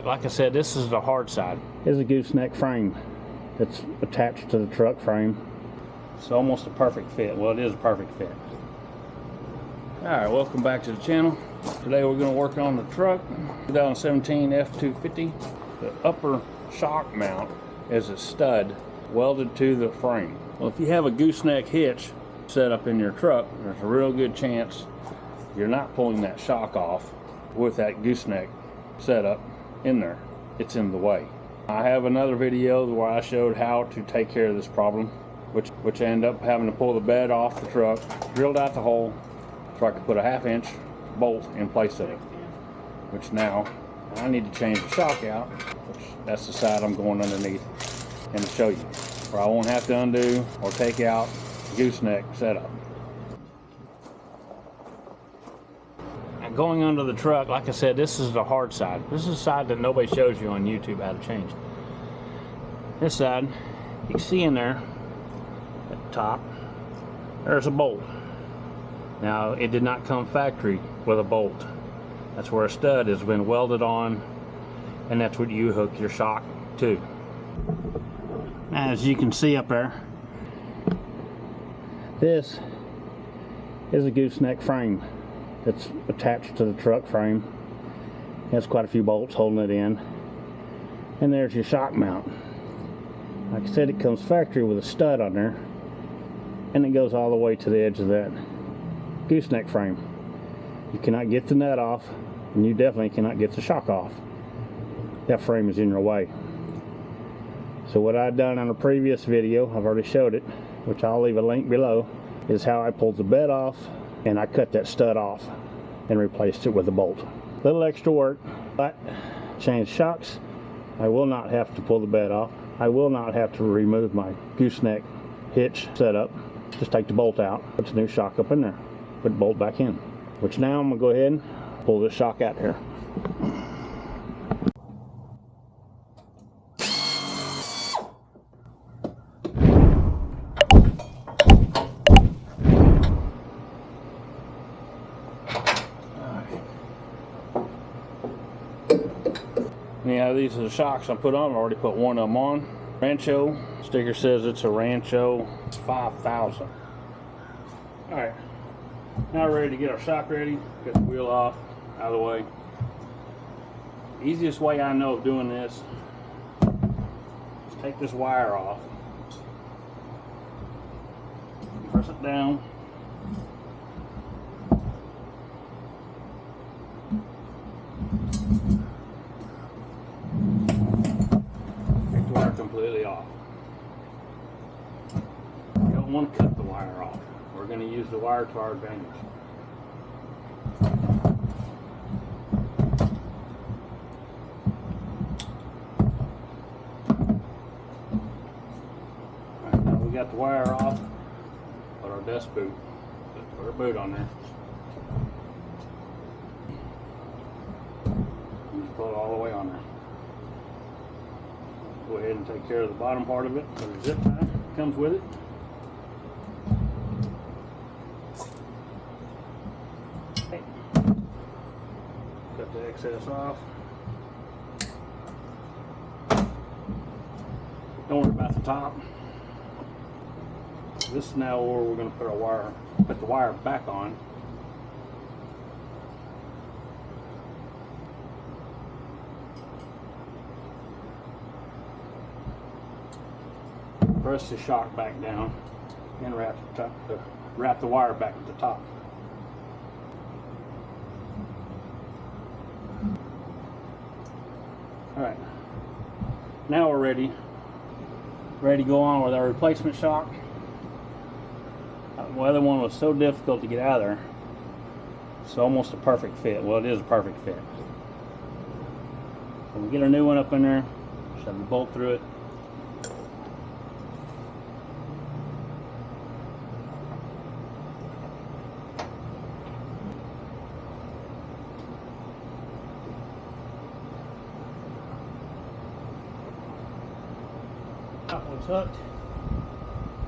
Like I said, this is the hard side. It's a gooseneck frame that's attached to the truck frame. It's almost a perfect fit. Well, it is a perfect fit. Alright, welcome back to the channel. Today we're going to work on the truck, 2017 F-250. The upper shock mount is a stud welded to the frame. Well, if you have a gooseneck hitch set up in your truck, there's a real good chance you're not pulling that shock off with that gooseneck setup in there. It's in the way. I have another video where I showed how to take care of this problem, which I ended up having to pull the bed off the truck, drilled out the hole so I could put a 1/2 inch bolt in place of it, which now I need to change the shock out, which that's the side I'm going underneath and to show you, where I won't have to undo or take out gooseneck setup. Going under the truck, like I said, this is the hard side. This is the side that nobody shows you on YouTube how to change. This side, you can see in there at the top, there's a bolt. Now, it did not come factory with a bolt. That's where a stud has been welded on, and that's what you hook your shock to. Now, as you can see up there, this is a gooseneck frame that's attached to the truck frame. It has quite a few bolts holding it in. And there's your shock mount. Like I said, it comes factory with a stud on there, and it goes all the way to the edge of that gooseneck frame. You cannot get the nut off, and you definitely cannot get the shock off. That frame is in your way. So what I've done on a previous video, I've already showed it, which I'll leave a link below, is how I pulled the bed off and I cut that stud off and replaced it with a bolt. Little extra work, but change shocks. I will not have to pull the bed off. I will not have to remove my gooseneck hitch setup. Just take the bolt out, put the new shock up in there, put the bolt back in. Which now I'm gonna go ahead and pull this shock out here. Yeah, these are the shocks I put on. I already put one of them on. Rancho sticker says it's a Rancho. It's 5,000. All right, now we're ready to get our shock ready. Get the wheel off, out of the way. Easiest way I know of doing this is take this wire off, press it down, completely off. You don't want to cut the wire off. We're going to use the wire to our advantage. Alright, now we got the wire off. Put our desk boot. Put our boot on there. Just pull it all the way on there. Go ahead and take care of the bottom part of it. There's a zip tie that comes with it. Okay. Cut the excess off. Don't worry about the top. This is now where we're going to put the wire back on. Press the shock back down and wrap the wire back at the top. Alright, now we're ready to go on with our replacement shock. The other one was so difficult to get out of there. It's almost a perfect fit. Well, it is a perfect fit. So we get our new one up in there, shove the bolt through it. That one's hooked.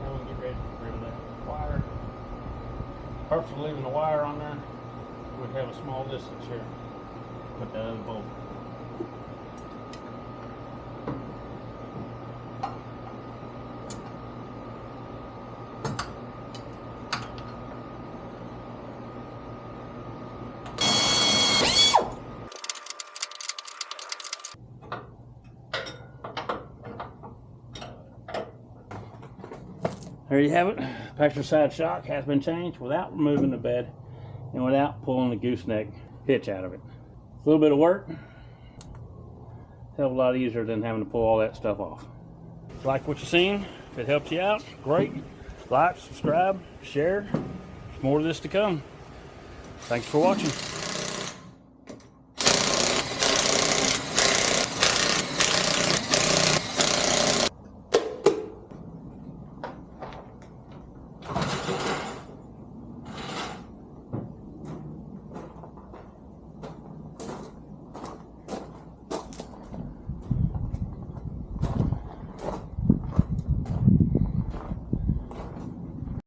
Now we get ready to get rid of that wire. Purpose of leaving the wire on there, we have a small distance here. Put that other bolt. There you have it. Passenger side shock has been changed without removing the bed and without pulling the gooseneck hitch out of it. A little bit of work, hell of a lot easier than having to pull all that stuff off. Like what you've seen, if it helps you out, great. Like, subscribe, share. There's more of this to come. Thanks for watching.